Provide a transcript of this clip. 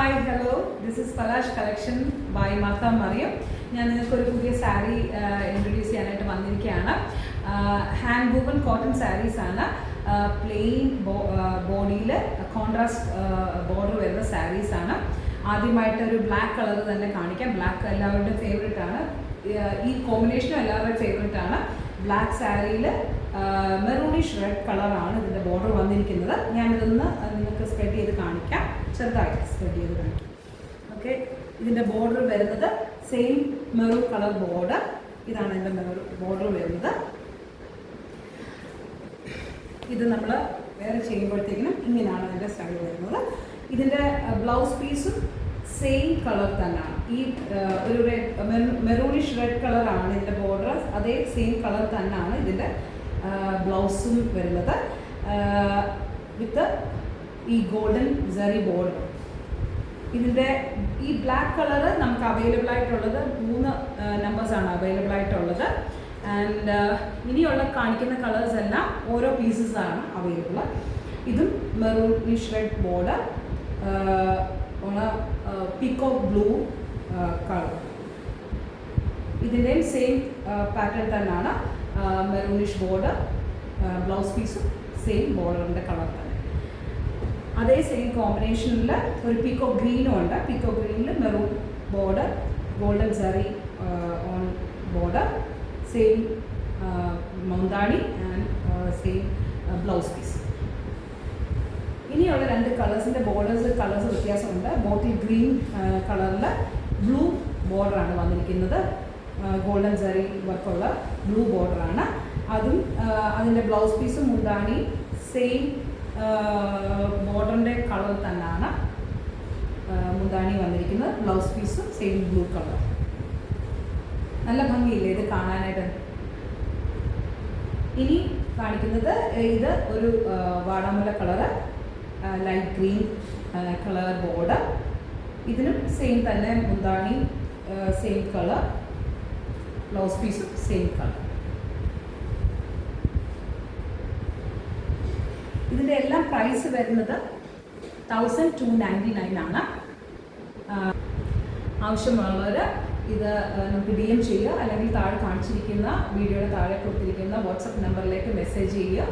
Hi hello this is Palash collection by Matha Mariyam. ഞാൻ നിങ്ങൾക്കൊരു പുതിയ സാരി ഇൻട്രൊഡ്യൂസ് ചെയ്യാനായിട്ട് വന്നിരിക്കുകയാണ്. ഹാൻഡ് വൂവൻ കോട്ടൺ സാരീസാണ്. പ്ലെയിൻ ബോഡിയിൽ കോൺട്രാസ്റ്റ് ബോർഡർ വരുന്ന സാരീസാണ്. ആദ്യമായിട്ടൊരു ബ്ലാക്ക് കളർ തന്നെ കാണിക്കാം. ബ്ലാക്ക് എല്ലാവരുടെയും ഫേവറേറ്റ് ആണ്. ഈ കോമ്പിനേഷനും എല്ലാവരുടെയും ഫേവറേറ്റ് ആണ്. ബ്ലാക്ക് സാരിയിൽ മെറൂണിഷ് റെഡ് കളറാണ് ഇതിൻ്റെ ബോർഡർ വന്നിരിക്കുന്നത്. ഞാനിതൊന്ന് നിങ്ങൾക്ക് സ്പ്രെഡ് ചെയ്ത് കാണിക്കാം. ചെറുതായിട്ട് സ്പ്രെഡ് ചെയ്ത് കാണിക്കാം. ഓക്കെ, ഇതിൻ്റെ ബോർഡർ വരുന്നത് സെയിം മെറൂൺ കളർ ബോർഡർ. ഇതാണ് ഇതിൻ്റെ മെറൂൺ ബോർഡർ വരുന്നത്. ഇത് നമ്മൾ വേറെ ചെയ്യുമ്പോഴത്തേക്കിനും ഇങ്ങനെയാണ് ഇതിൻ്റെ സ്റ്റൈൽ വരുന്നത്. ഇതിൻ്റെ ബ്ലൗസ് പീസും സെയിം കളർ തന്നെയാണ്. ഈ ഒരു മെറൂണിഷ് റെഡ് കളറാണ് ഇതിൻ്റെ ബോർഡർ. അതേ സെയിം കളർ തന്നെയാണ് ഇതിൻ്റെ ബ്ലൗസും വരുന്നത്, വിത്ത് ഈ ഗോൾഡൻ സറി ബോർഡർ. ഇതിൻ്റെ ഈ ബ്ലാക്ക് കളർ നമുക്ക് അവൈലബിൾ ആയിട്ടുള്ളത് 3 നമ്പേഴ്സാണ് അവൈലബിൾ ആയിട്ടുള്ളത്. ആൻഡ് ഇനിയുള്ള കാണിക്കുന്ന കളേഴ്സ് എല്ലാം ഓരോ പീസസാണ് അവൈലബിൾ. ഇതും maroonish red border, peacock blue colour. ഇതിൻ്റെയും സെയിം പാറ്റേൺ തന്നെയാണ്. മെറൂണിഷ് ബോർഡർ, ബ്ലൗസ് പീസും സെയിം ബോർഡറിൻ്റെ കളർ തന്നെ. അതേ സെയിം കോമ്പിനേഷനിൽ ഒരു പീകോക്ക് ഗ്രീനും ഉണ്ട്. പീകോക്ക് ഗ്രീനിൽ maroon border, golden zari on border, same മൗന്താണി ആൻഡ് സെയിം ബ്ലൗസ് പീസ്. ഇനിയുള്ള 2 കളേഴ്സിൻ്റെ കളേഴ്സ് വ്യത്യാസമുണ്ട്. ബോട്ടിൽ ഗ്രീൻ കളറിൽ ബ്ലൂ ബോർഡറാണ് വന്നിരിക്കുന്നത്. ഗോൾഡൻ സറി വർക്കുള്ള ബ്ലൂ ബോർഡറാണ്. അതും അതിൻ്റെ ബ്ലൗസ് പീസും മുന്താണി സെയിം ബോർഡറിൻ്റെ കളർ തന്നെയാണ്. മുന്താണി വന്നിരിക്കുന്നത്, ബ്ലൗസ് പീസും സെയിം ബ്ലൂ കളർ. നല്ല ഭംഗിയില്ലേ ഇത് കാണാനായിട്ട്. ഇനി കാണിക്കുന്നത് ഇത് ഒരു വാടാമുല്ല colour, light green colour border. ഇതിനും സെയിം തന്നെ മുന്താണി സെയിം കളർ, ബ്ലൗസ് പീസും സെയിം കളർ. ഇതിൻ്റെ എല്ലാം പ്രൈസ് വരുന്നത് 1299 ആണ്. ആവശ്യമുള്ളവർ ഇത് നമുക്ക് DM ചെയ്യുക, അല്ലെങ്കിൽ താഴെ കാണിച്ചിരിക്കുന്ന വീഡിയോയുടെ താഴെ കൊടുത്തിരിക്കുന്ന വാട്സപ്പ് നമ്പറിലേക്ക് മെസ്സേജ് ചെയ്യുക.